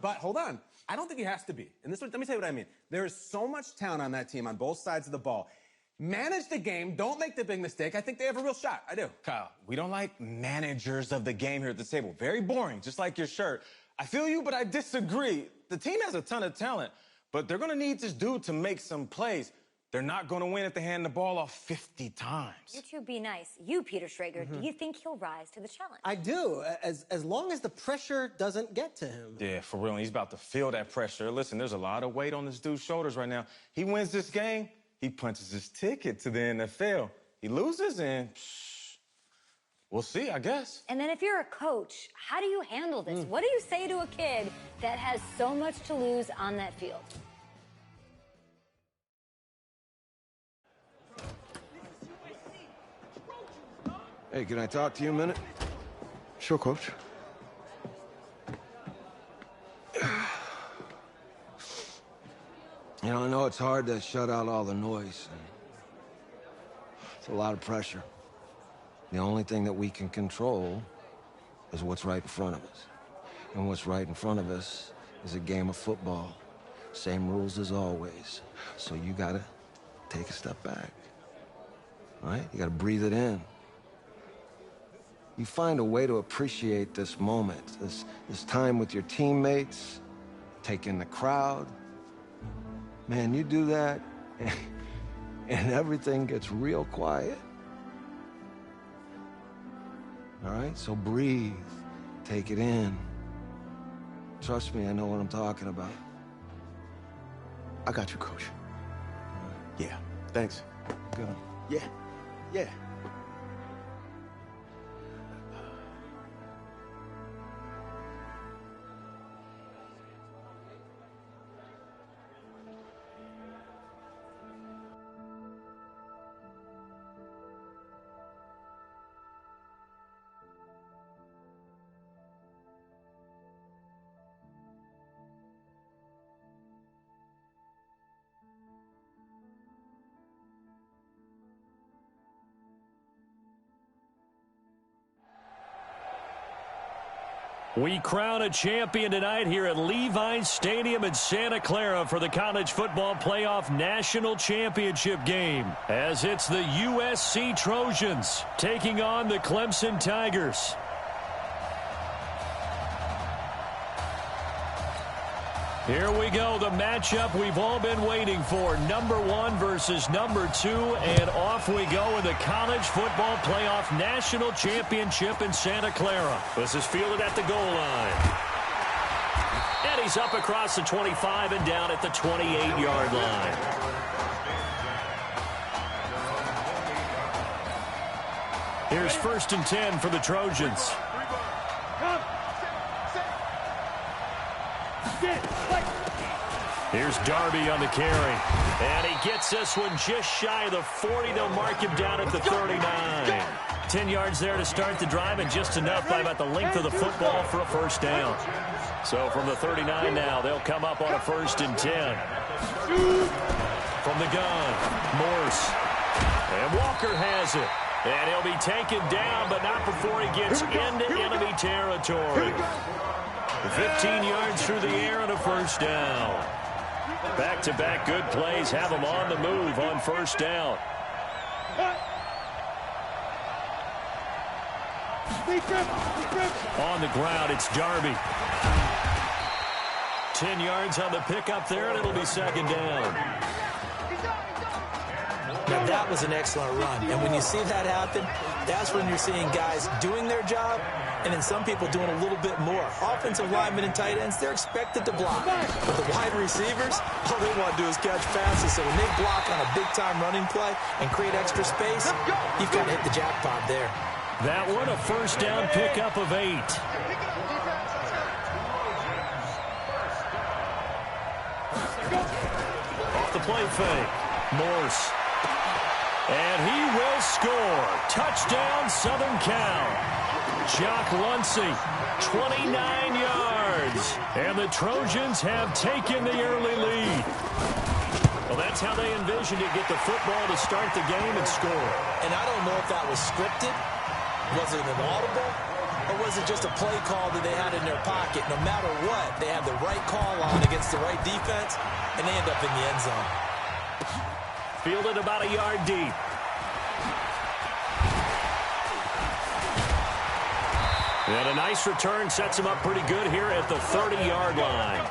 But hold on. I don't think he has to be. And this, let me tell you what I mean. There is so much talent on that team on both sides of the ball. Manage the game. Don't make the big mistake. I think they have a real shot. I do. Kyle, we don't like managers of the game here at the table. Very boring, just like your shirt. I feel you, but I disagree. The team has a ton of talent, but they're going to need this dude to make some plays. They're not going to win if they hand the ball off 50 times. You two be nice. You, Peter Schrager, do you think he'll rise to the challenge? I do, as long as the pressure doesn't get to him. Yeah, for real. He's about to feel that pressure. Listen, there's a lot of weight on this dude's shoulders right now. He wins this game, he punches his ticket to the NFL. He loses, and we'll see, I guess. And then if you're a coach, how do you handle this? What do you say to a kid that has so much to lose on that field? Hey, can I talk to you a minute? Sure, Coach. You know, I know it's hard to shut out all the noise. It's a lot of pressure. The only thing that we can control is what's right in front of us. And what's right in front of us is a game of football. Same rules as always. So you gotta take a step back. All right? You gotta breathe it in. You find a way to appreciate this moment, this time with your teammates, take in the crowd. Man, you do that, and everything gets real quiet. All right? So breathe. Take it in. Trust me, I know what I'm talking about. I got you, Coach. Yeah, thanks. Good. Yeah, yeah. We crown a champion tonight here at Levi's Stadium in Santa Clara for the College Football Playoff National Championship game, as it's the USC Trojans taking on the Clemson Tigers. Here we go, the matchup we've all been waiting for. Number 1 versus number 2, and off we go in the College Football Playoff National Championship in Santa Clara. This is fielded at the goal line. And he's up across the 25 and down at the 28-yard line. Here's 1st and 10 for the Trojans. Here's Darby on the carry. And he gets this one just shy of the 40. They'll mark him down at the 39. 10 yards there to start the drive, and just enough by about the length of the football for a first down. So from the 39 now, they'll come up on a 1st and 10. From the gun, Morse. And Walker has it. And he'll be taken down, but not before he gets into enemy territory. 15 yards through the air and a first down. Back-to-back good plays have them on the move on 1st down. On the ground, it's Darby. 10 yards on the pickup there, and it'll be 2nd down. Now, that was an excellent run. And when you see that happen, that's when you're seeing guys doing their job, and then some people doing a little bit more. Offensive linemen and tight ends, they're expected to block. But the wide receivers, all they want to do is catch passes. So when they block on a big-time running play and create extra space, you've got to hit the jackpot there. That one, a 1st down pickup of 8. Off the play fake, Morse. And he will score. Touchdown, Southern Cal. Jock Luncey, 29 yards. And the Trojans have taken the early lead. Well, that's how they envisioned it, get the football to start the game and score. And I don't know if that was scripted. Was it an audible? or was it just a play call that they had in their pocket? No matter what, they had the right call on against the right defense, and they end up in the end zone. Fielded about a yard deep. And a nice return sets him up pretty good here at the 30-yard line.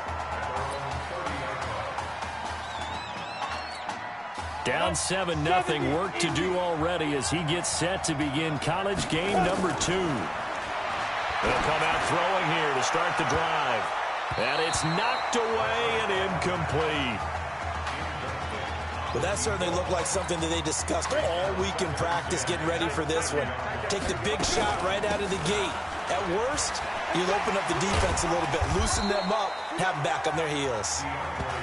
Down 7-0. Work to do already as he gets set to begin college game number 2. They'll come out throwing here to start the drive. And it's knocked away and incomplete. But that certainly looked like something that they discussed all week in practice getting ready for this one. Take the big shot right out of the gate. At worst, you'll open up the defense a little bit, loosen them up, have them back on their heels.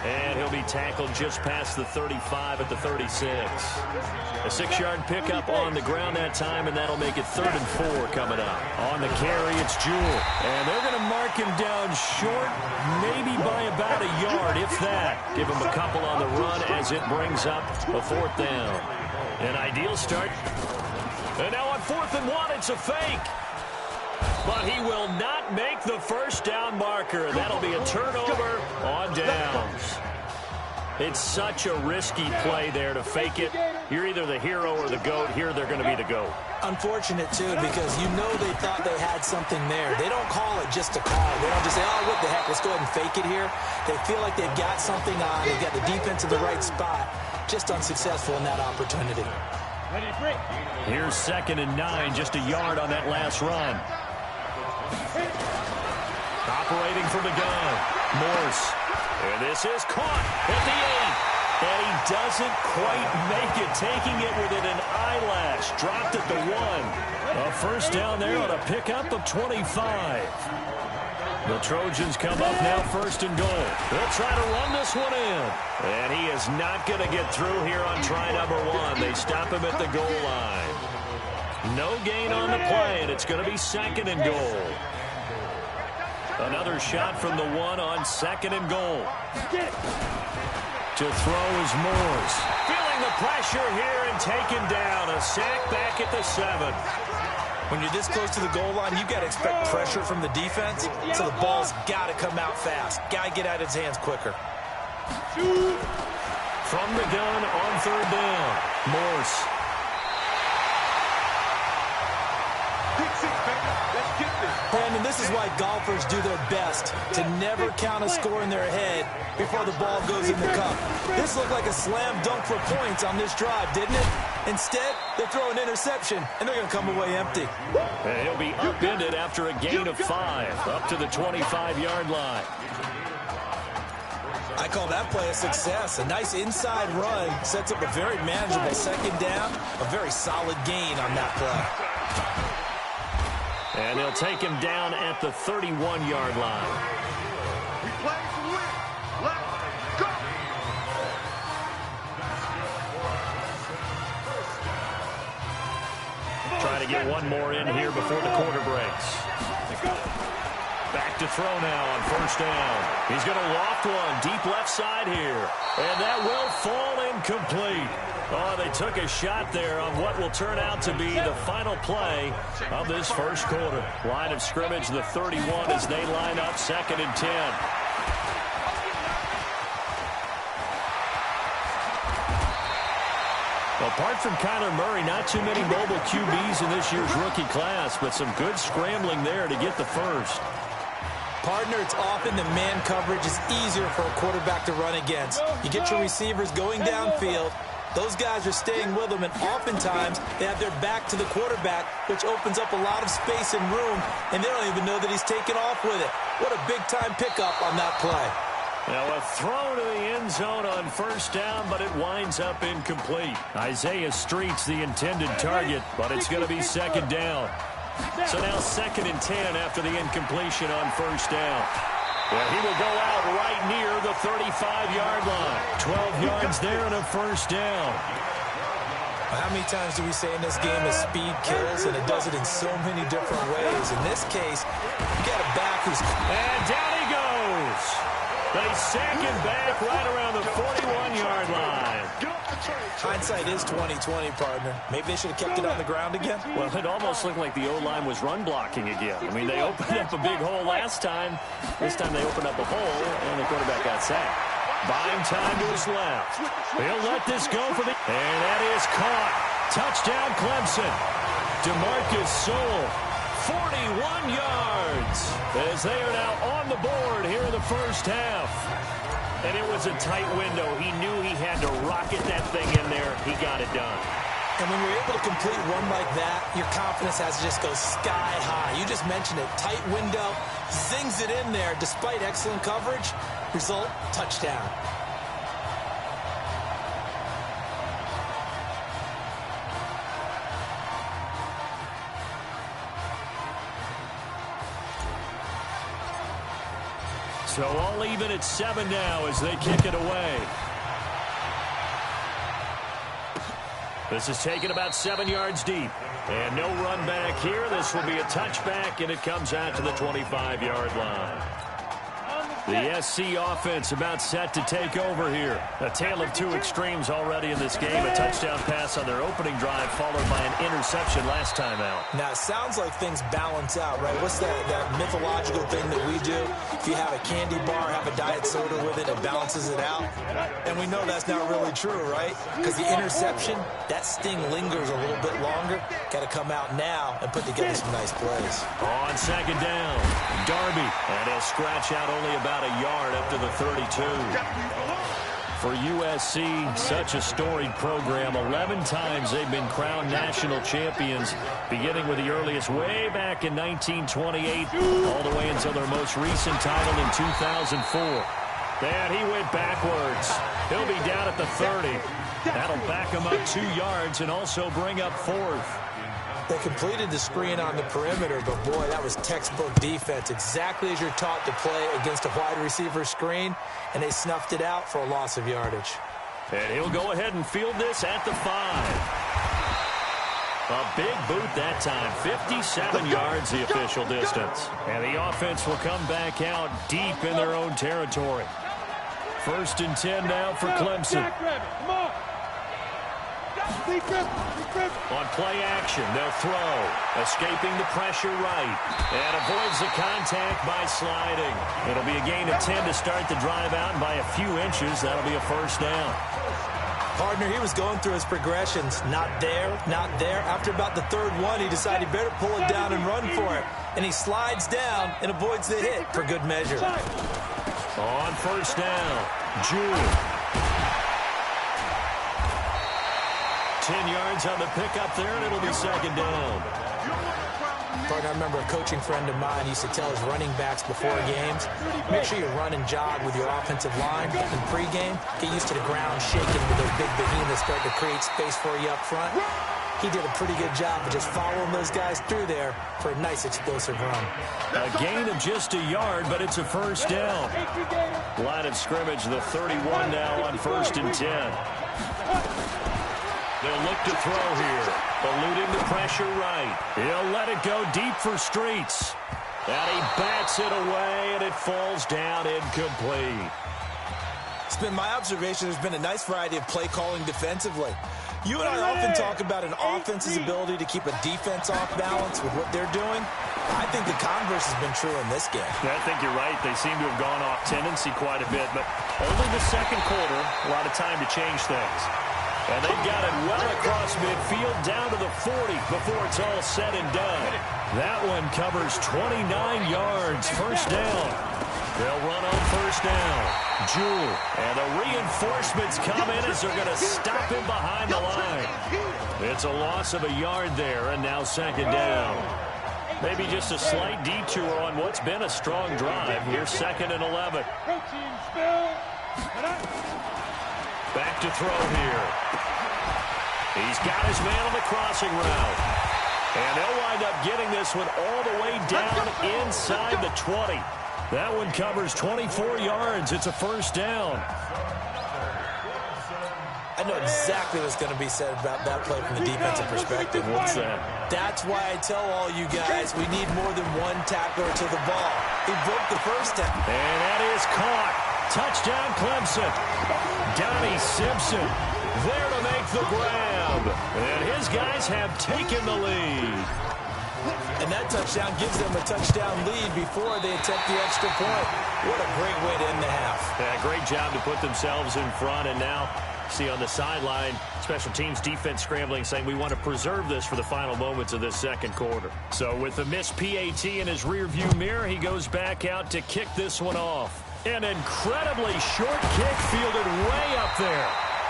And he'll be tackled just past the 35 at the 36. A 6-yard pickup on the ground that time, and that'll make it 3rd and 4 coming up. On the carry, it's Jewell. And they're going to mark him down short, maybe by about a yard, if that. Give him a couple on the run as it brings up a 4th down. An ideal start. And now on 4th and 1, it's a fake. But he will not make the first down marker. That'll be a turnover on downs. It's such a risky play there to fake it. You're either the hero or the GOAT. Here they're going to be the GOAT. Unfortunate, too, because you know they thought they had something there. They don't call it just a call. They don't just say, oh, what the heck, let's go ahead and fake it here. They feel like they've got something on. They've got the defense in the right spot. Just unsuccessful in that opportunity. Here's 2nd and 9, just a yard on that last run. Operating from the gun, Morse. And this is caught at the 8. And he doesn't quite make it, taking it within an eyelash. Dropped at the 1. A first down there on a pickup of 25. The Trojans come up now 1st and goal. They'll try to run this one in. And he is not going to get through here on try number 1. They stop him at the goal line. No gain on the play, and it's going to be 2nd and goal. Another shot from the 1 on 2nd and goal. To throw is Morse. Feeling the pressure here and taken down. A sack back at the 7. When you're this close to the goal line, you've got to expect pressure from the defense, so the ball's got to come out fast. Got to get out of his hands quicker. From the gun on 3rd down, Morse. Brandon, this is why golfers do their best to never count a score in their head before the ball goes in the cup. This looked like a slam dunk for points on this drive, didn't it? Instead, they throw an interception, and they're going to come away empty. And he'll be upended after a gain of 5, up to the 25-yard line. I call that play a success. A nice inside run sets up a very manageable 2nd down, a very solid gain on that play. And they'll take him down at the 31-yard line. We play to win. Let's go. Trying to get one more in here before the quarter breaks. Back to throw now on 1st down. He's going to loft one deep left side here. And that will fall incomplete. Oh, they took a shot there on what will turn out to be the final play of this first quarter. Line of scrimmage, the 31 as they line up 2nd and 10. Apart from Kyler Murray, not too many mobile QBs in this year's rookie class, but some good scrambling there to get the first. Partner, it's often the man coverage is easier for a quarterback to run against. You get your receivers going downfield. Those guys are staying with them, and oftentimes they have their back to the quarterback, which opens up a lot of space and room, and they don't even know that he's taken off with it. What a big-time pickup on that play. Now a throw to the end zone on 1st down, but it winds up incomplete. Isaiah Street's the intended target, but it's going to be 2nd down. So now 2nd and 10 after the incompletion on 1st down. Well, he will go out right near the 35-yard line. 12 yards there and a 1st down. How many times do we say in this game that speed kills, and it does it in so many different ways? In this case, you got a back who's... And down he goes. They sack him back right around the 41-yard line. Hindsight is 20/20, partner. Maybe they should have kept it on the ground again. Well, it almost looked like the O-line was run blocking again. I mean, they opened up a big hole last time. This time they opened up a hole, and the quarterback got sacked. Buying time to his left. He'll let this go for the... And that is caught. Touchdown, Clemson. DeMarcus Sewell, 41 yards, as they are now on the board here in the first half. And it was a tight window. He knew he had to rocket that thing in there. He got it done. And when you're able to complete one like that, your confidence has to just go sky high. You just mentioned it. Tight window, zings it in there despite excellent coverage. Result, touchdown. So all even at 7 now as they kick it away. This is taken about 7 yards deep. And no run back here. This will be a touchback, and it comes out to the 25-yard line. The SC offense about set to take over here. A tale of two extremes already in this game. A touchdown pass on their opening drive followed by an interception last time out. Now, it sounds like things balance out, right? What's that mythological thing that we do? If you have a candy bar, have a diet soda with it, it balances it out. And we know that's not really true, right? Because the interception, that sting lingers a little bit longer. Got to come out now and put together some nice plays. On second down, Darby. And he'll scratch out only about a yard up to the 32. For USC, such a storied program. 11 times they've been crowned national champions, beginning with the earliest way back in 1928, all the way until their most recent title in 2004. And he went backwards. He'll be down at the 30. That'll back him up 2 yards and also bring up 4th. They completed the screen on the perimeter, but boy, that was textbook defense. Exactly as you're taught to play against a wide receiver screen, and they snuffed it out for a loss of yardage. And he'll go ahead and field this at the 5. A big boot that time, 57 yards the official distance. And the offense will come back out deep in their own territory. 1st and 10 now for Clemson. On play action, they'll throw. Escaping the pressure right. And avoids the contact by sliding. It'll be a gain of 10 to start the drive out, and by a few inches, that'll be a 1st down. Partner, he was going through his progressions. Not there, not there. After about the 3rd one, he decided he better pull it down and run for it. And he slides down and avoids the hit for good measure. On 1st down, Jewell. 10 yards on the pickup there, and it'll be 2nd down. Partner, I remember a coaching friend of mine used to tell his running backs before games, make sure you run and jog with your offensive line in pregame. Get used to the ground shaking with those big behemoths starting to create space for you up front. He did a pretty good job of just following those guys through there for a nice explosive run. A gain of just a yard, but it's a 1st down. Line of scrimmage, the 31 now on 1st and 10. They'll look to throw here. Eluding the pressure right. He'll let it go deep for Streets. And he bats it away, and it falls down incomplete. It's been my observation there's been a nice variety of play calling defensively. You and I often talk about an offense's ability to keep a defense off balance with what they're doing. I think the converse has been true in this game. I think you're right. They seem to have gone off tendency quite a bit, but only the 2nd quarter, a lot of time to change things. And they've got it well across midfield down to the 40 before it's all said and done. That one covers 29 yards. 1st down. They'll run on 1st down. Jewell. And the reinforcements come in as they're going to stop him behind the line. It's a loss of a yard there, and now 2nd down. Maybe just a slight detour on what's been a strong drive. Here's 2nd and 11. Back to throw here. He's got his man on the crossing route. And they'll wind up getting this one all the way down inside the 20. That one covers 24 yards. It's a 1st down. I know exactly what's going to be said about that play from the defensive perspective. What's that? That's why I tell all you guys we need more than one tackler to the ball. He broke the first tackle. And that is caught. touchdown, Clemson. Donnie Simpson there to make the grab. And his guys have taken the lead. And that touchdown gives them a touchdown lead before they attempt the extra point. What a great way to end the half. Yeah, great job to put themselves in front. And now, see on the sideline, special teams defense scrambling, saying we want to preserve this for the final moments of this second quarter. So with the missed PAT in his rearview mirror, he goes back out to kick this one off. An incredibly short kick fielded way up there.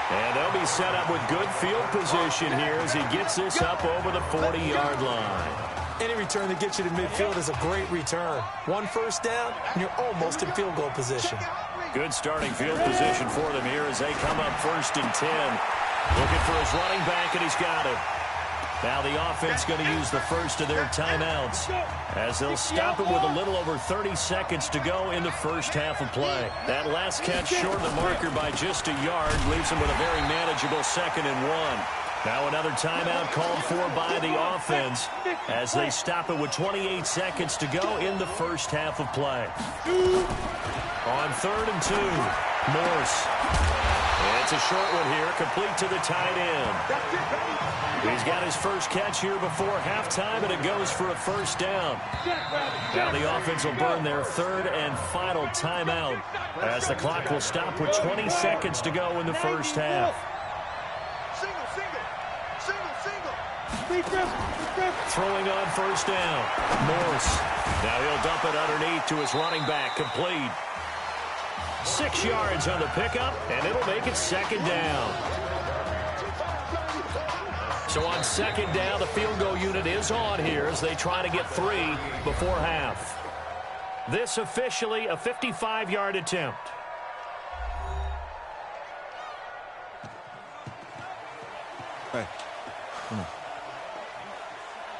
And they'll be set up with good field position here as he gets this up over the 40-yard line. Any return that gets you to midfield is a great return. One first down, and you're almost in field goal position. Good starting field position for them here as they come up 1st and 10. Looking for his running back, and he's got it. Now the offense going to use the first of their timeouts as they'll stop it with a little over 30 seconds to go in the first half of play. That last catch short of the marker by just a yard leaves them with a very manageable 2nd and 1. Now another timeout called for by the offense as they stop it with 28 seconds to go in the first half of play. On 3rd and 2, Morse. It's a short one here, complete to the tight end. He's got his first catch here before halftime, and it goes for a first down. Now the offense will burn their 3rd and final timeout as the clock will stop with 20 seconds to go in the first half. Throwing on first down, Morse. Now he'll dump it underneath to his running back, complete. 6 yards on the pickup, and it'll make it 2nd down. So on 2nd down, the field goal unit is on here as they try to get 3 before half. This officially a 55-yard attempt. Hey, come on.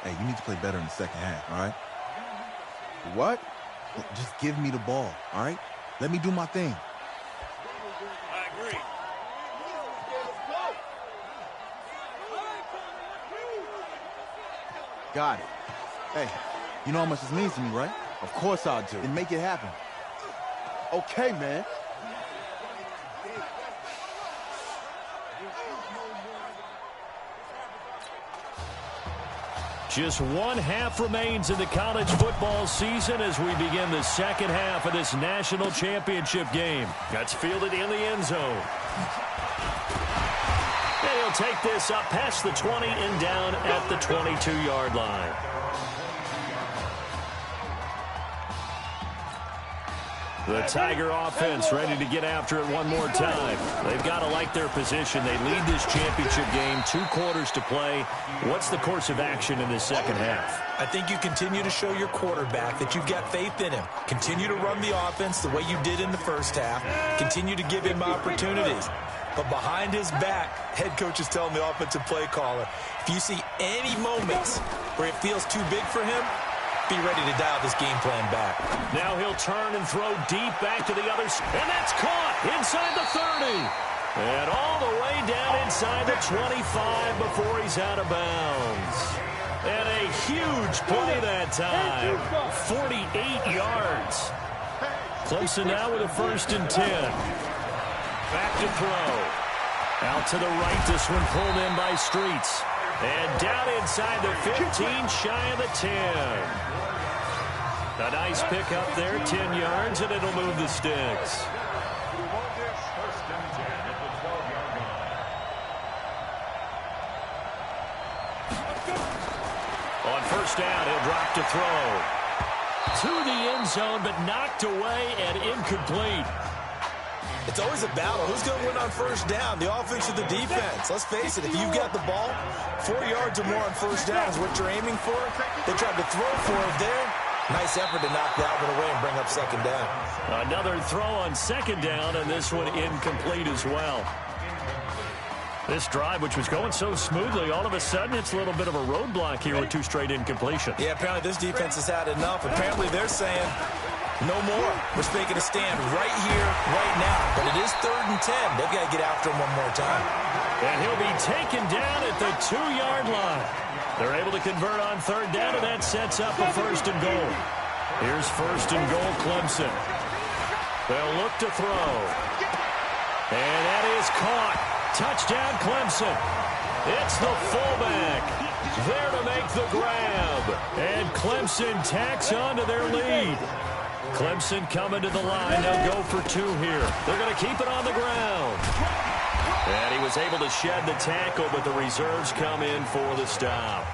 Hey, you need to play better in the second half, all right? What? Just give me the ball, all right? Let me do my thing. I agree. Got it. Hey, you know how much this means to me, right? Of course I do. Then make it happen. Okay, man. Just 1 half remains in the college football season as we begin the second half of this national championship game. That's fielded in the end zone. And he'll take this up past the 20 and down at the 22-yard line. The Tiger offense ready to get after it one more time. They've got to like their position. They lead this championship game, 2 quarters to play. What's the course of action in this second half? I think you continue to show your quarterback that you've got faith in him. Continue to run the offense the way you did in the first half. Continue to give him opportunities. But behind his back, head coach is telling the offensive play caller, if you see any moments where it feels too big for him, be ready to dial this game plan back. Now he'll turn and throw deep back to the other side. And that's caught inside the 30. And all the way down inside the 25 before he's out of bounds. And a huge play that time. 48 yards. Clemson now with a 1st and 10. Back to throw. Out to the right, this one pulled in by Streets. And down inside the 15, shy of the 10. A nice pick up there, 10 yards, and it'll move the sticks. On 1st down, he'll drop to throw. To the end zone, but knocked away and incomplete. It's always a battle. Who's going to win on 1st down, the offense or the defense? Let's face it, if you've got the ball, 4 yards or more on 1st down is what you're aiming for. They tried to throw for it there. Nice effort to knock that one away and bring up 2nd down. Another throw on 2nd down, and this one incomplete as well. This drive, which was going so smoothly, all of a sudden it's a little bit of a roadblock here with 2 straight incompletions. Yeah, apparently this defense has had enough. Apparently they're saying, no more. We're making a stand right here, right now. But it is 3rd and 10. They've got to get after him one more time. And he'll be taken down at the 2-yard line. They're able to convert on 3rd down, and that sets up a 1st and goal. Here's 1st and goal, Clemson. They'll look to throw. And that is caught. Touchdown, Clemson. It's the fullback there to make the grab. And Clemson tacks on to their lead. Clemson coming to the line. They'll go for 2 here. They're going to keep it on the ground. And he was able to shed the tackle, but the reserves come in for the stop.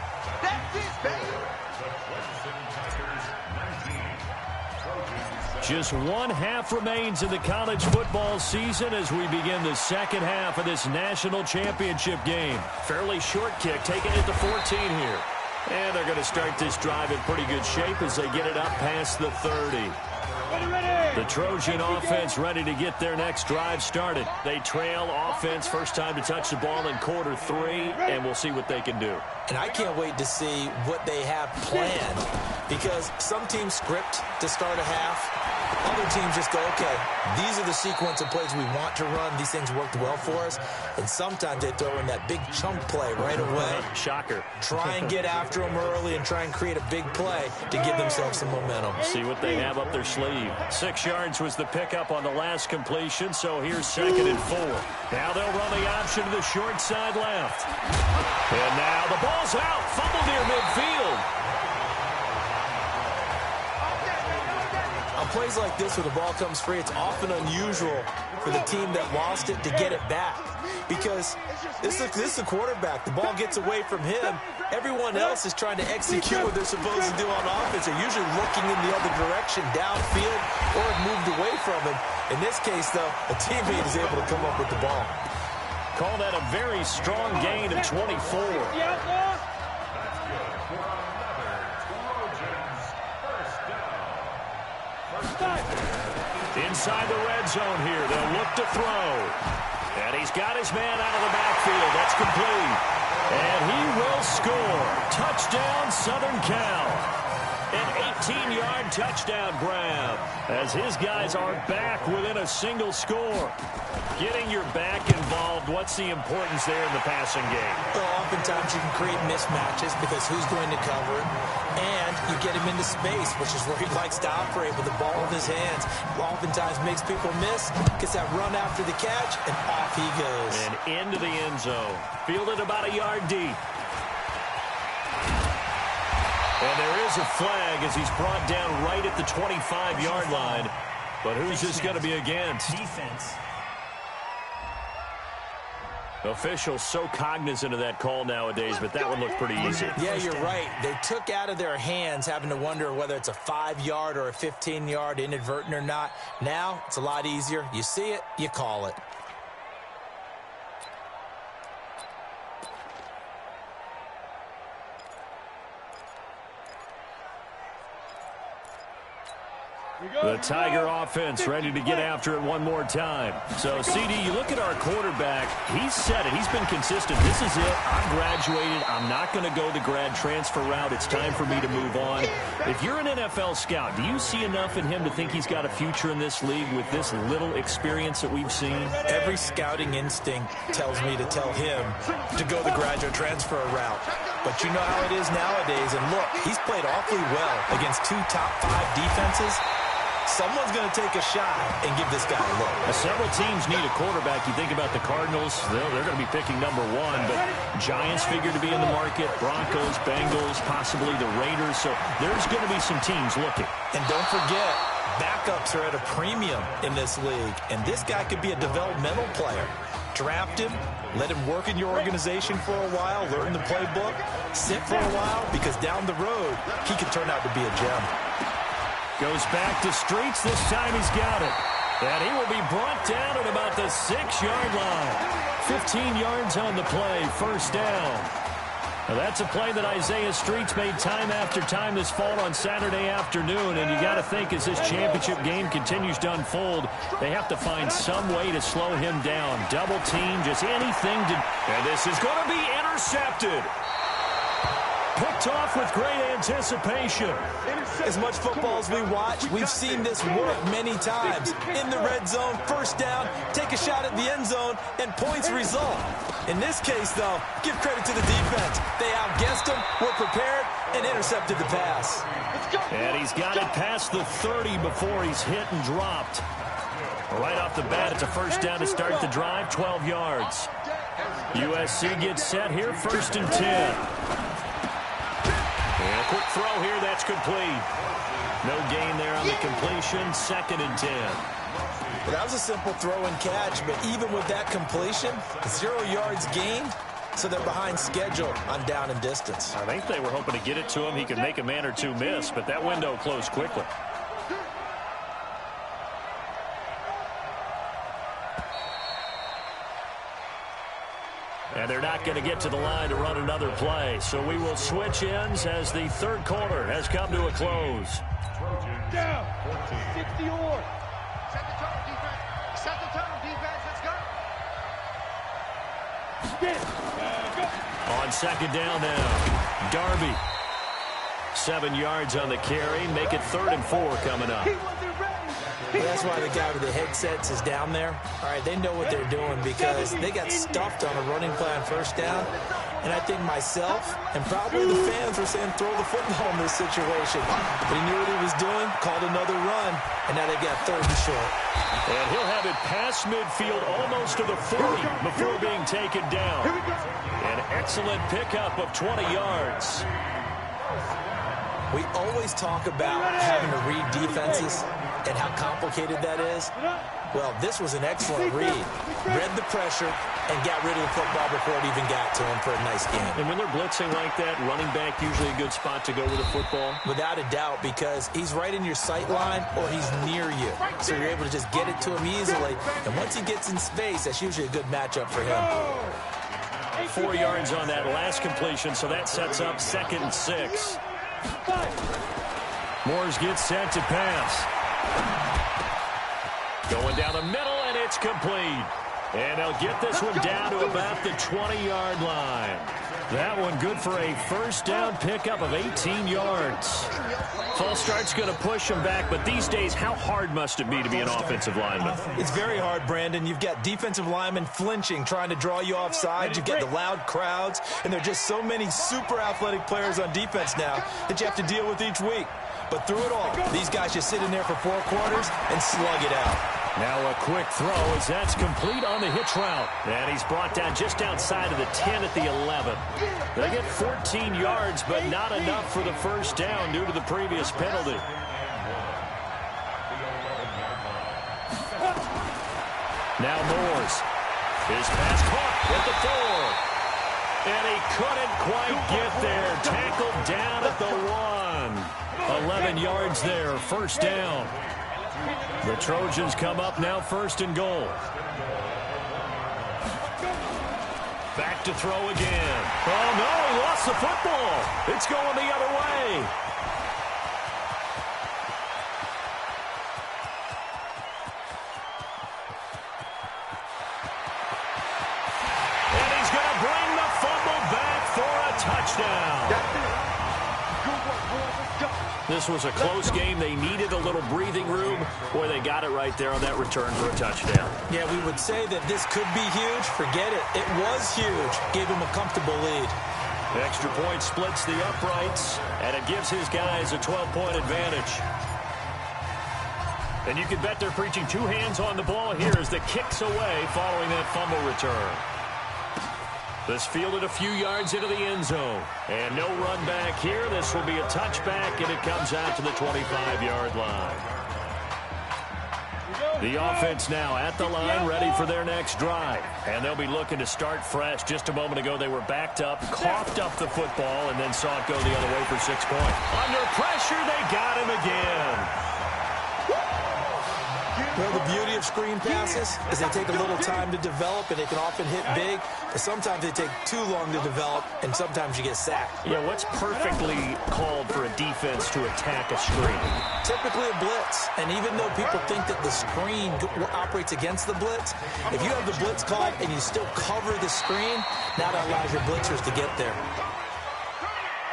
That's it, baby. Just 1 half remains in the college football season as we begin the second half of this national championship game. Fairly short kick, taking it to 14 here. And they're going to start this drive in pretty good shape as they get it up past the 30. The Trojan offense ready to get their next drive started. They trail offense, first time to touch the ball in quarter 3, and we'll see what they can do. And I can't wait to see what they have planned, because some teams script to start a half. Other teams just go, okay, these are the sequence of plays we want to run. These things worked well for us. And sometimes they throw in that big chunk play right away. Shocker. Try and get after them early and try and create a big play to give themselves some momentum. See what they have up their sleeve. 6 yards was the pickup on the last completion, so here's 2nd and 4. Now they'll run the option to the short side left. And now the ball's out. Fumble near midfield. On plays like this where the ball comes free, it's often unusual for the team that lost it to get it back, because this is the quarterback. The ball gets away from him. Everyone else is trying to execute what they're supposed to do on offense. They're usually looking in the other direction, downfield, or have moved away from him. In this case, though, a teammate is able to come up with the ball. Call that a very strong gain of 24. Inside the red zone here. They'll look to throw. And he's got his man out of the backfield. That's complete. And he will score. Touchdown, Southern Cal. An 18-yard touchdown grab as his guys are back within a single score. Getting your back involved, what's the importance there in the passing game? Well, oftentimes you can create mismatches because who's going to cover it, and you get him into space, which is where he likes to operate with the ball in his hands. Oftentimes makes people miss, gets that run after the catch, and off he goes. And into the end zone. Fielded about a yard deep. And there is a flag as he's brought down right at the 25-yard line. But who's this going to be against? Defense. Officials so cognizant of that call nowadays, but that one looked pretty easy. Yeah, you're right. They took out of their hands having to wonder whether it's a 5-yard or a 15-yard, inadvertent or not. Now, it's a lot easier. You see it, you call it. The Tiger offense ready to get after it one more time. So, CD, you look at our quarterback. He's said it. He's been consistent. This is it. I'm graduated. I'm not going to go the grad transfer route. It's time for me to move on. If you're an NFL scout, do you see enough in him to think he's got a future in this league with this little experience that we've seen? Every scouting instinct tells me to tell him to go the graduate transfer route. But you know how it is nowadays. And look, he's played awfully well against 2 top 5 defenses. Someone's going to take a shot and give this guy a look. Several teams need a quarterback. You think about the Cardinals, they're going to be picking number 1, but Giants figure to be in the market, Broncos, Bengals, possibly the Raiders. So there's going to be some teams looking. And don't forget, backups are at a premium in this league, and this guy could be a developmental player. Draft him, let him work in your organization for a while, learn the playbook, sit for a while, because down the road, he could turn out to be a gem. Goes back to Streets. This time he's got it. And he will be brought down at about the 6-yard line. 15 yards on the play. First down. Now that's a play that Isaiah Streets made time after time this fall on Saturday afternoon. And you got to think as this championship game continues to unfold, they have to find some way to slow him down. Double team, just anything to... And this is going to be intercepted. Picked off with great anticipation. As much football as we watch, we've seen this work many times. In the red zone, first down, take a shot at the end zone, and points result. In this case, though, give credit to the defense. They outguessed him, were prepared, and intercepted the pass. And he's got it past the 30 before he's hit and dropped. Right off the bat, it's a first down to start the drive, 12 yards. USC gets set here, 1st and 10. And a quick throw here, that's complete. No gain there on the completion, 2nd and 10. Well, that was a simple throw and catch, but even with that completion, 0 yards gained, so they're behind schedule on down and distance. I think they were hoping to get it to him. He could make a man or two miss, but that window closed quickly. And they're not going to get to the line to run another play. So we will switch ends as the 3rd quarter has come to a close. Down. 60 or. Set the tone, defense. Set the tone, defense. Let's go. On 2nd down now, Darby. 7 yards on the carry. Make it 3rd and 4 coming up. That's why the guy with the headsets is down there. All right, they know what they're doing because they got stuffed on a running play on 1st down. And I think myself and probably the fans were saying throw the football in this situation. But he knew what he was doing, called another run, and now they got 3rd and short. And he'll have it past midfield almost to the 40 before being taken down. An excellent pickup of 20 yards. We always talk about having to read defenses and how complicated that is. Well, this was an excellent read. Read the pressure and got rid of the football before it even got to him for a nice game. And when they're blitzing like that, running back usually a good spot to go with the football? Without a doubt, because he's right in your sight line or he's near you. So you're able to just get it to him easily. And once he gets in space, that's usually a good matchup for him. 4 yards on that last completion, so that sets up 2nd and 6. Moores gets set to pass. Going down the middle, and it's complete. And they'll get this one down to about the 20-yard line. That one good for a 1st down pickup of 18 yards. False start's going to push him back, but these days, how hard must it be to be an offensive lineman? It's very hard, Brandon. You've got defensive linemen flinching, trying to draw you offside. You've got the loud crowds, and there are just so many super athletic players on defense now that you have to deal with each week. But through it all, these guys just sit in there for 4 quarters and slug it out. Now a quick throw as that's complete on the hitch route. And he's brought down just outside of the 10 at the 11. They get 14 yards, but not enough for the 1st down due to the previous penalty. Now Moores. His pass caught at the 4. And he couldn't quite get there. Tackled down at the 1. 11 yards there, 1st down. The Trojans come up now 1st and goal. Back to throw again. Oh, no, he lost the football. It's going the other way. And he's going to bring the fumble back for a touchdown. This was a close game. They needed a little breathing room. Boy, they got it right there on that return for a touchdown. Yeah, we would say that this could be huge. Forget it. It was huge. Gave him a comfortable lead. The extra point splits the uprights, and it gives his guys a 12-point advantage. And you can bet they're preaching 2 hands on the ball here as the kick's away following that fumble return. This fielded a few yards into the end zone. And no run back here. This will be a touchback, and it comes out to the 25-yard line. The offense now at the line, ready for their next drive. And they'll be looking to start fresh. Just a moment ago, they were backed up, coughed up the football, and then saw it go the other way for 6 points. Under pressure, they got him again. Well, the beauty of screen passes is they take a little time to develop, and they can often hit big. But sometimes they take too long to develop, and sometimes you get sacked. Yeah, what's perfectly called for a defense to attack a screen? Typically a blitz. And even though people think that the screen operates against the blitz, if you have the blitz called and you still cover the screen, now that allows your blitzers to get there.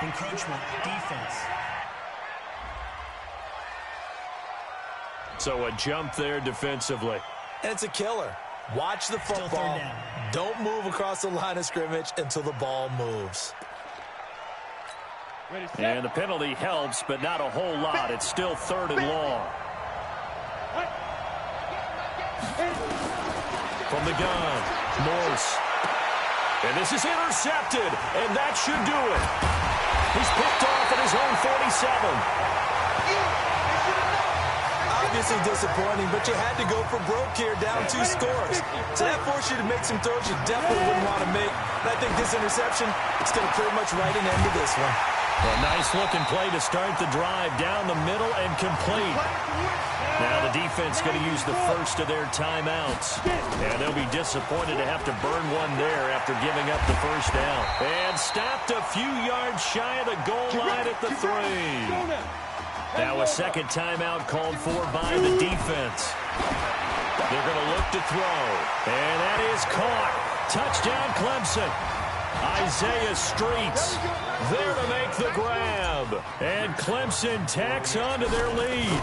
Encroachment, defense. So a jump there defensively. And it's a killer. Watch the football. Don't move across the line of scrimmage until the ball moves. And the penalty helps, but not a whole lot. It's still 3rd and long. From the gun, Morse. And this is intercepted, and that should do it. He's picked off at his own 47. Obviously disappointing, but you had to go for broke here, down 2 scores. So that forced you to make some throws you definitely wouldn't want to make. And I think this interception is going to pretty much write an end to this one. A nice-looking play to start the drive down the middle and complete. Now the defense going to use the first of their timeouts. And they'll be disappointed to have to burn one there after giving up the first down. And stopped a few yards shy of the goal line at the 3. Now a second timeout called for by the defense. They're going to look to throw. And that is caught. Touchdown Clemson. Isaiah Streets there to make the grab. And Clemson tacks on to their lead.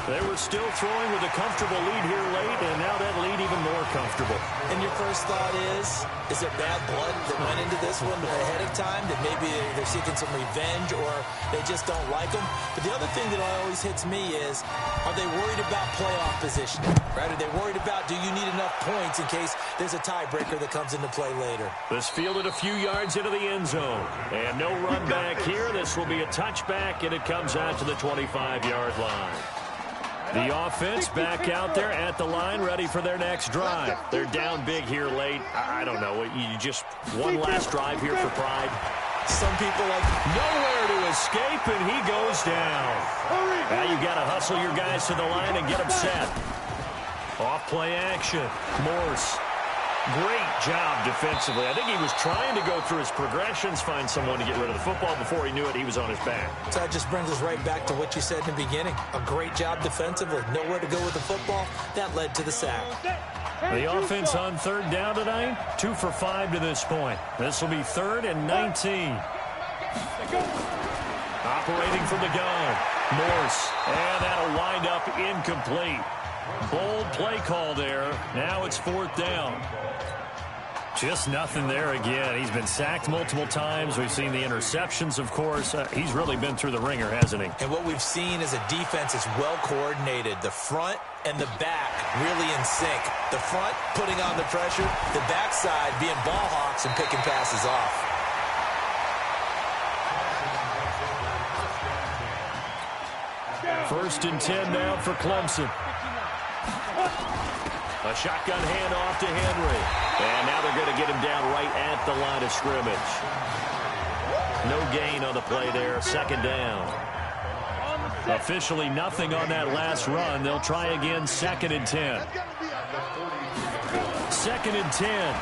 They were still throwing with a comfortable lead here late, and now that lead even more comfortable. And your first thought is there bad blood that went into this one ahead of time, that maybe they're seeking some revenge or they just don't like them? But the other thing that always hits me is, are they worried about playoff position? Right? Are they worried about, do you need enough points in case there's a tiebreaker that comes into play later? This fielded a few yards into the end zone. And no run back here. This will be a touchback, and it comes out to the 25-yard line. The offense back out there at the line, ready for their next drive. They're down big here late. I don't know. You just one last drive here for pride. Some people like nowhere to escape, and he goes down. Now you got to hustle your guys to the line and get them set. Off play action. Morse. Great job defensively. I think he was trying to go through his progressions, find someone to get rid of the football. Before he knew it, he was on his back. So that just brings us right back to what you said in the beginning. A great job defensively. Nowhere to go with the football. That led to the sack. The offense on third down tonight, 2 for 5 to this point. This will be 3rd and 19. Operating from the gun. Morse. And that'll wind up incomplete. Bold play call there. Now it's 4th down. Just nothing there again. He's been sacked multiple times. We've seen the interceptions, of course. He's really been through the ringer, hasn't he? And what we've seen is a defense is well coordinated. The front and the back really in sync. The front putting on the pressure. The backside being ball hawks and picking passes off. First and 10 now for Clemson. A shotgun handoff to Henry. And now they're going to get him down right at the line of scrimmage. No gain on the play there. 2nd down. Officially nothing on that last run. They'll try again. 2nd and 10. 2nd and 10.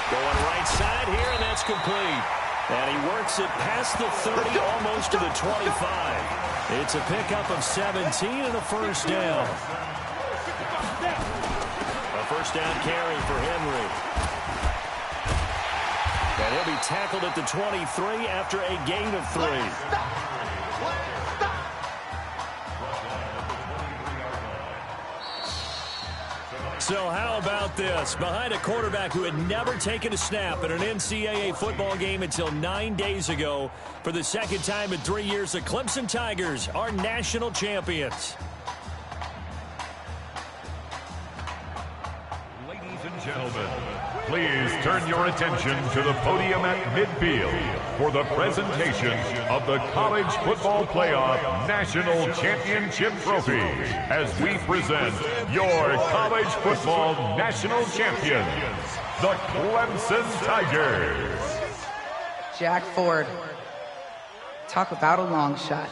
Going right side here, and that's complete. And he works it past the 30, almost to the 25. It's a pickup of 17 and a first down. A first down carry for Henry. And he'll be tackled at the 23 after a gain of 3. So how about this? Behind a quarterback who had never taken a snap at an NCAA football game until 9 days ago, for the second time in 3 years, the Clemson Tigers are national champions. Ladies and gentlemen, please turn your attention to the podium at midfield for the presentation of the College Football Playoff National Championship Trophy as we present your college football national champions, the Clemson Tigers. Jack Ford. Talk about a long shot.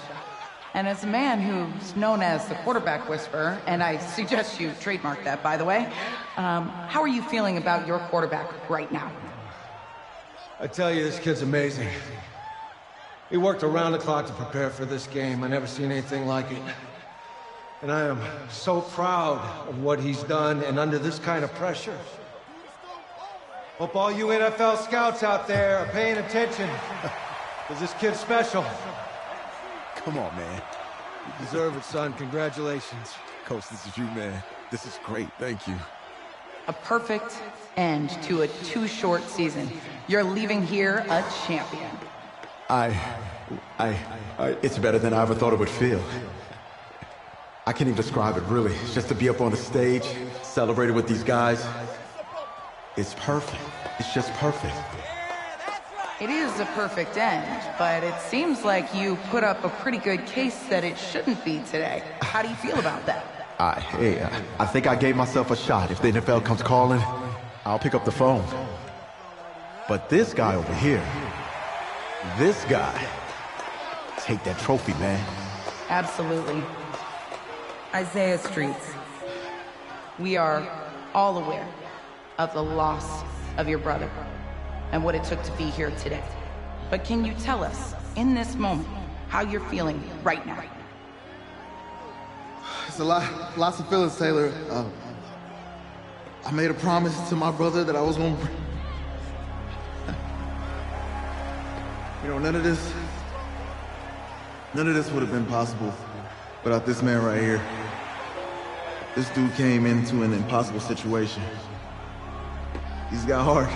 And as a man who's known as the quarterback whisperer, and I suggest you trademark that, by the way, how are you feeling about your quarterback right now? I tell you, this kid's amazing. He worked around the clock to prepare for this game. I never seen anything like it. And I am so proud of what he's done, and under this kind of pressure. Hope all you NFL scouts out there are paying attention, because this kid's special. Come on, man. You deserve it, son. Congratulations. Coach, this is you, man. This is great. Thank you. A perfect end to a too short season. You're leaving here a champion. It's better than I ever thought it would feel. I can't even describe it, really. It's just to be up on the stage, celebrating with these guys. It's perfect. It's just perfect. It is a perfect end, but it seems like you put up a pretty good case that it shouldn't be today. How do you feel about that? I think I gave myself a shot. If the NFL comes calling, I'll pick up the phone. But this guy over here, this guy, take that trophy, man. Absolutely. Isaiah Streets, we are all aware of the loss of your brother and what it took to be here today. But can you tell us, in this moment, how you're feeling right now? It's lots of feelings, Taylor. I made a promise to my brother that I was going to... You know, none of this would have been possible without this man right here. This dude came into an impossible situation. He's got heart.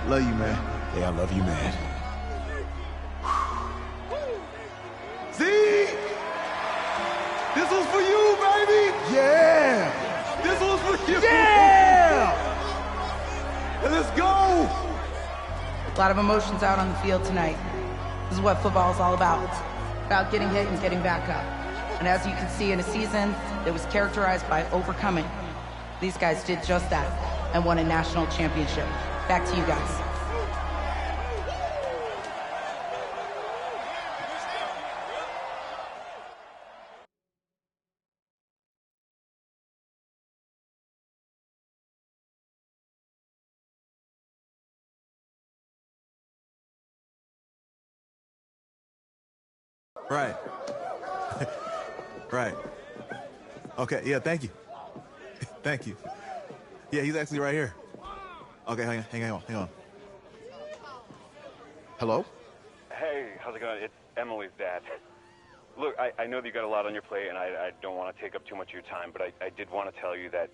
Love you, man. Yeah, I love you, man. See? This was for you, baby! Yeah! This was for you! Yeah! Let's go! A lot of emotions out on the field tonight. This is what football is all about. About getting hit and getting back up. And as you can see, in a season that was characterized by overcoming, these guys did just that and won a national championship. Back to you guys. Right. Right. Okay, yeah, thank you. Thank you. Yeah, he's actually right here. Okay, hang on. Hello? Hey, how's it going? It's Emily's dad. Look, I know that you got a lot on your plate, and I don't want to take up too much of your time, but I did want to tell you that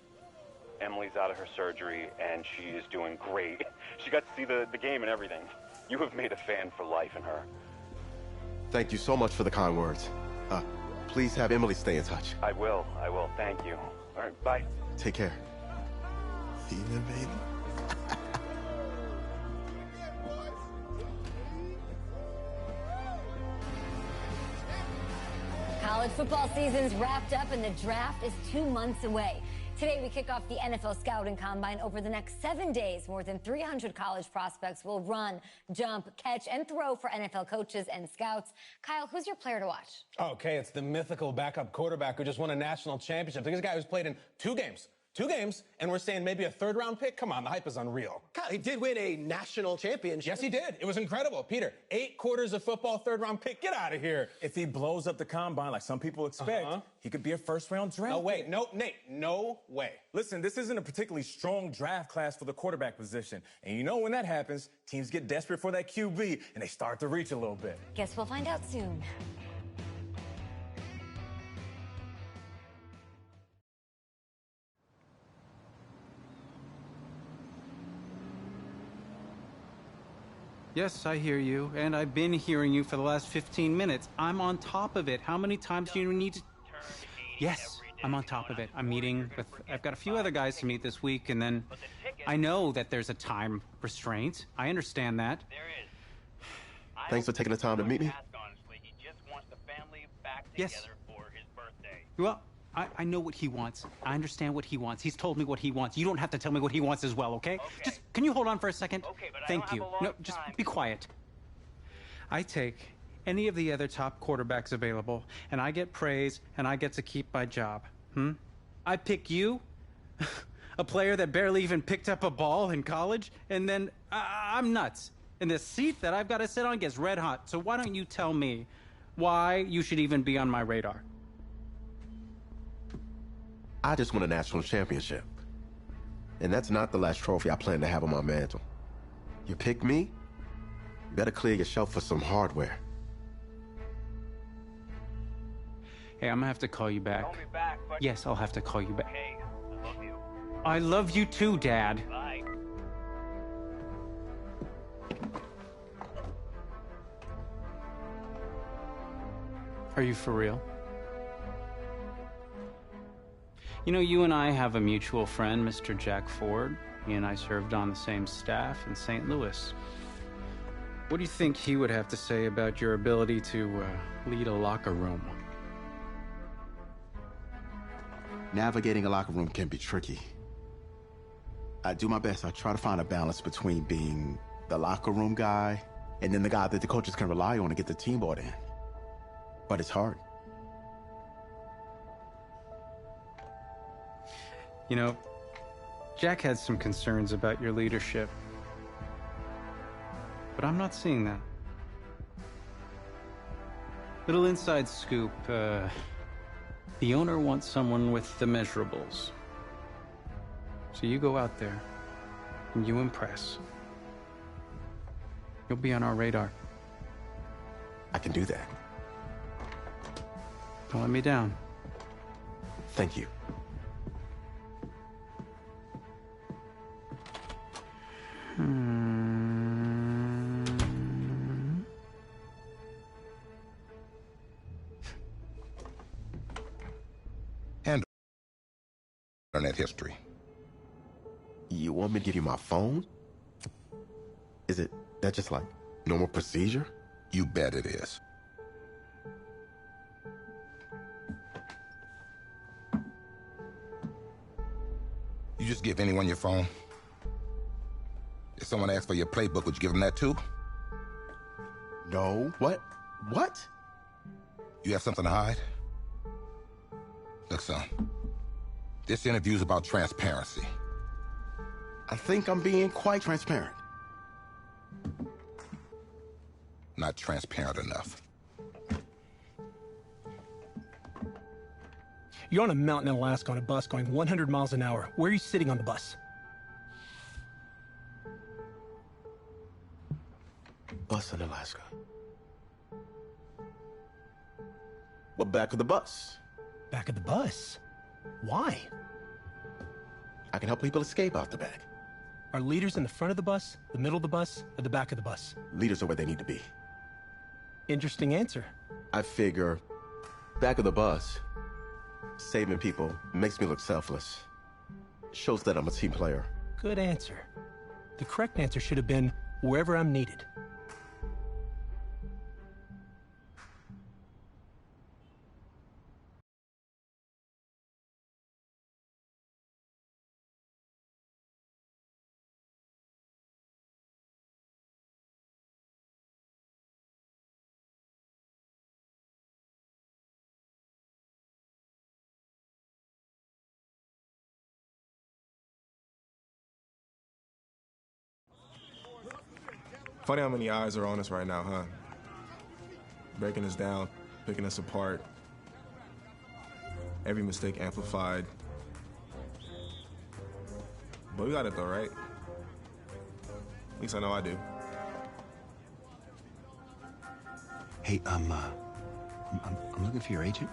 Emily's out of her surgery, and she is doing great. She got to see the game and everything. You have made a fan for life in her. Thank you so much for the kind words. Please have Emily stay in touch. I will. Thank you. All right, bye. Take care. Yeah, baby. College football season's wrapped up and the draft is 2 months away. Today, we kick off the NFL Scouting Combine. Over the next 7 days, more than 300 college prospects will run, jump, catch, and throw for NFL coaches and scouts. Kyle, who's your player to watch? Okay, it's the mythical backup quarterback who just won a national championship. This guy who's played in 2 games, and we're saying maybe a third-round pick? Come on, the hype is unreal. Kyle, he did win a national championship. Yes, he did. It was incredible. Peter, 8 quarters of football, third-round pick. Get out of here. If he blows up the combine like some people expect, he could be a first-round draft No way. No, Nate, no way. Listen, this isn't a particularly strong draft class for the quarterback position. And you know when that happens, teams get desperate for that QB, and they start to reach a little bit. Guess we'll find out soon. Yes, I hear you, and I've been hearing you for the last 15 minutes. I'm on top of it. How many times do you need to... Yes, I'm on top of it. I'm meeting with... I've got a few other guys to meet this week, and then I know that there's a time restraint. I understand that. Thanks for taking the time to meet me. Yes. Well, I know what he wants. I understand what he wants. He's told me what he wants. You don't have to tell me what he wants as well, okay? Just, can you hold on for a second? Okay, but Thank you. No, just be quiet. I take any of the other top quarterbacks available, and I get praise, and I get to keep my job. I pick you, a player that barely even picked up a ball in college, and then I'm nuts. And the seat that I've got to sit on gets red hot. So why don't you tell me why you should even be on my radar? I just won a national championship. And that's not the last trophy I plan to have on my mantle. You pick me, you better clear your shelf for some hardware. Hey, I'm gonna have to call you back. Call me back, but... Yes, I'll have to call you back. Hey, I love you. I love you too, Dad. Bye. Are you for real? You know, you and I have a mutual friend, Mr. Jack Ford. He and I served on the same staff in St. Louis. What do you think he would have to say about your ability to lead a locker room? Navigating a locker room can be tricky. I do my best. I try to find a balance between being the locker room guy and then the guy that the coaches can rely on to get the team bought in. But it's hard. You know, Jack had some concerns about your leadership, but I'm not seeing that. Little inside scoop, the owner wants someone with the measurables. So you go out there and you impress. You'll be on our radar. I can do that. Don't let me down. Thank you. Internet history. You want me to give you my phone? Is it that just like normal procedure? You bet it is. You just give anyone your phone? If someone asks for your playbook, would you give them that too? No. What? What? You have something to hide? Look, son. This interview's about transparency. I think I'm being quite transparent. Not transparent enough. You're on a mountain in Alaska on a bus going 100 miles an hour. Where are you sitting on the bus? Bus in Alaska. Well, back of the bus. Back of the bus? Why? I can help people escape out the back. Are leaders in the front of the bus, the middle of the bus, or the back of the bus? Leaders are where they need to be. Interesting answer. I figure back of the bus, saving people makes me look selfless. Shows that I'm a team player. Good answer. The correct answer should have been wherever I'm needed. Funny how many eyes are on us right now, huh? Breaking us down, picking us apart. Every mistake amplified. But we got it though, right? At least I know I do. Hey, I'm looking for your agent.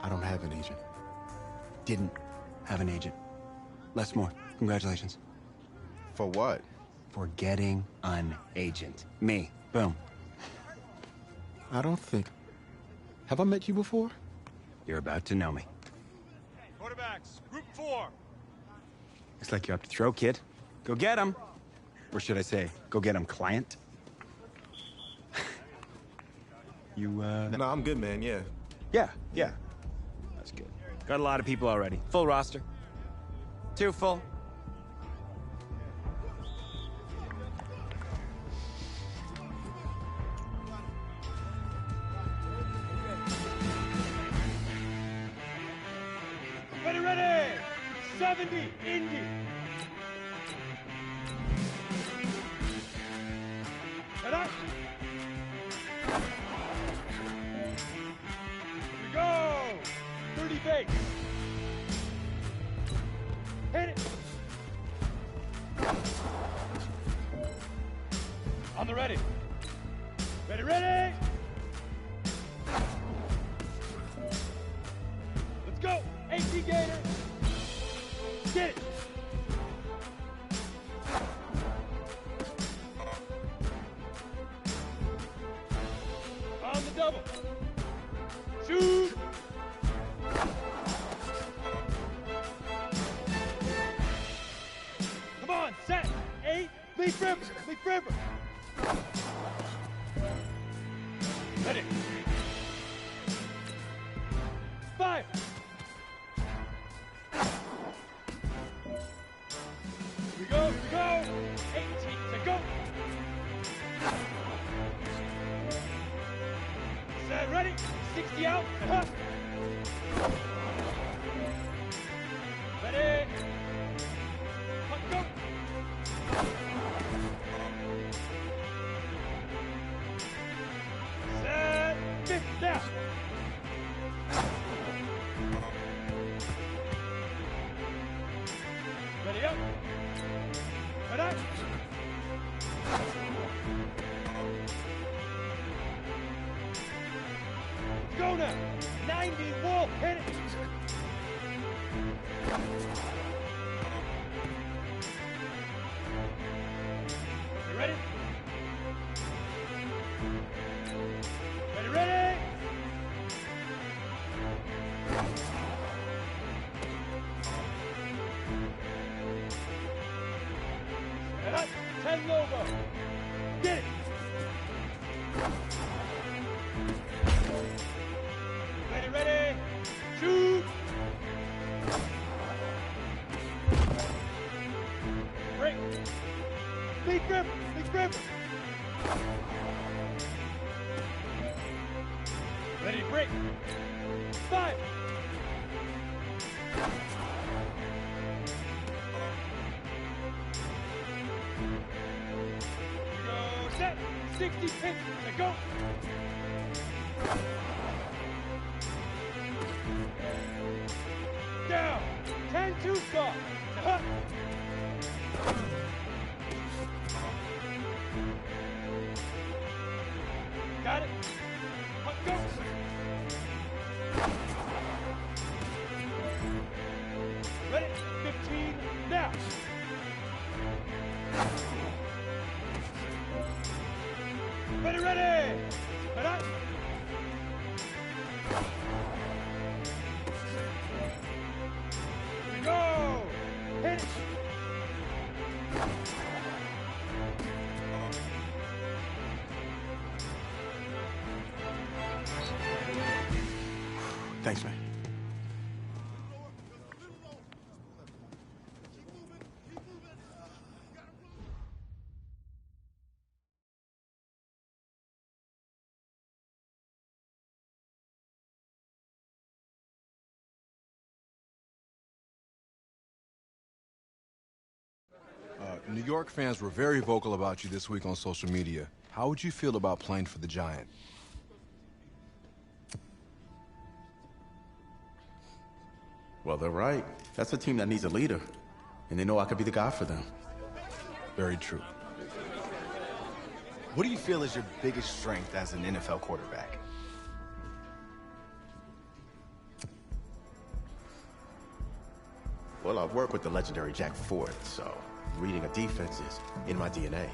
I don't have an agent. Didn't have an agent. Less more. Congratulations. For what? For getting an agent. Me. Boom. I don't think. Have I met you before? You're about to know me. Quarterbacks, group 4. It's like you're up to throw, kid. Go get him. Or should I say, go get him, client? You, No, I'm good, man, yeah. Yeah. That's good. Got a lot of people already. Full roster. 2 full. Ready! 70, Indy. Head up. Here we go. 30 base. Hit it. On the ready. Ready. Let's go. 18 Gator. Get it. On the double. Shoot. 5. Here we go. 18 to go. Set, ready. 60 out. Ready. Puck, go. Set, 50 now. Ready up. Right up. Go now. 90 wall. Hit it. You ready? Ready. Set up. 10 logo. Get it. Ready. Shoot. Break. Big grip. Ready, break. 5. We go, set. 60 pins to go. Down. 10-2 stop. Up. Got it. Puck, go. Ready. 15 now. Ready. Put up. Here we go. Hit it. Thanks, man. New York fans were very vocal about you this week on social media. How would you feel about playing for the Giant? Well, they're right. That's a team that needs a leader, and they know I could be the guy for them. Very true. What do you feel is your biggest strength as an NFL quarterback? Well, I've worked with the legendary Jack Ford, so reading a defense is in my DNA.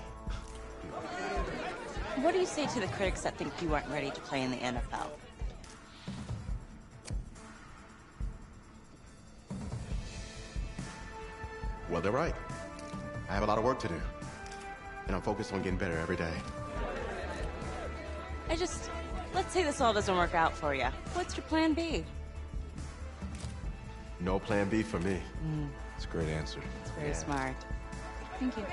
What do you say to the critics that think you aren't ready to play in the NFL? Well, they're right. I have a lot of work to do, and I'm focused on getting better every day. Let's say this all doesn't work out for you. What's your plan B? No plan B for me. That's a great answer. It's very smart. Thank you.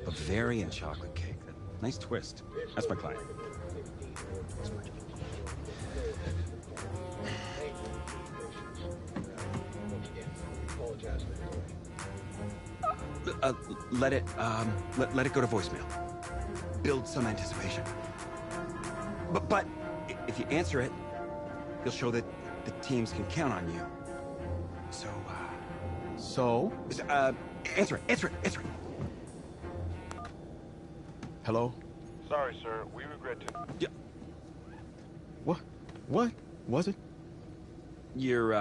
Bavarian chocolate cake. Nice twist. That's my client. Let it go to voicemail. Build some anticipation. But if you answer it, you'll show that the teams can count on you. So, answer it. Hello? Sorry, sir. We regret to... Yeah. What was it? You're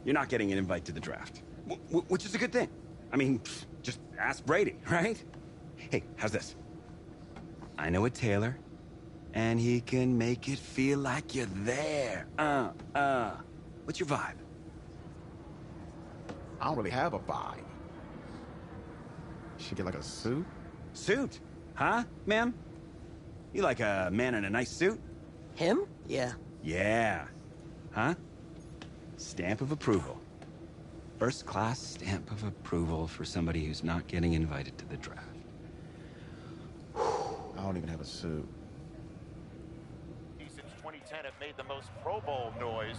not getting an invite to the draft. Which is a good thing. I mean, just ask Brady, right? Hey, how's this? I know a tailor, and he can make it feel like you're there. What's your vibe? I don't really have a vibe. Should get like a suit? Suit? Huh, ma'am? You like a man in a nice suit? Him? Yeah. Yeah. Huh? Stamp of approval. First class stamp of approval for somebody who's not getting invited to the draft. I don't even have a suit. Since 2010 have made the most Pro Bowl noise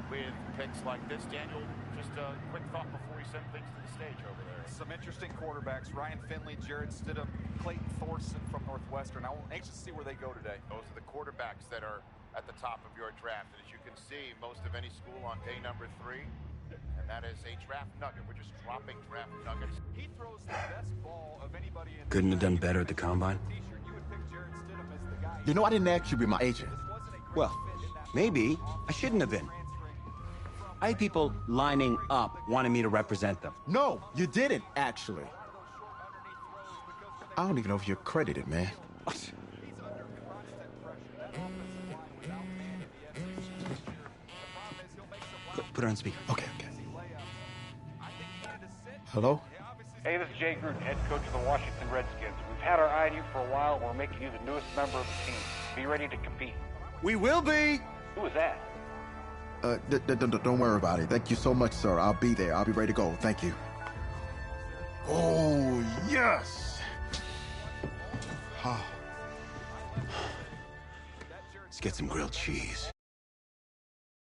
with picks like this. Daniel, just a quick thought before we send things to the stage over there. Some interesting quarterbacks. Ryan Finley, Jarrett Stidham, Clayton Thorson from Northwestern. I'm anxious to see where they go today. Those are the quarterbacks that are at the top of your draft. And as you can see, most of any school on day number 3. And that is a draft nugget. We're just dropping draft nuggets. He throws the best ball of anybody in. Couldn't have done better at the combine. You know, I didn't ask you to be my agent. Well, maybe I shouldn't have been. I had people lining up wanting me to represent them. No, you didn't, actually. I don't even know if you're credited, man. What? Put her on speaker. Okay. Hello? Hey, this is Jay Gruden, head coach of the Washington Redskins. We've had our eye on you for a while, and we're making you the newest member of the team. Be ready to compete. We will be! Who is that? Don't worry about it. Thank you so much, sir. I'll be there. I'll be ready to go. Thank you. Oh, yes! Let's get some grilled cheese.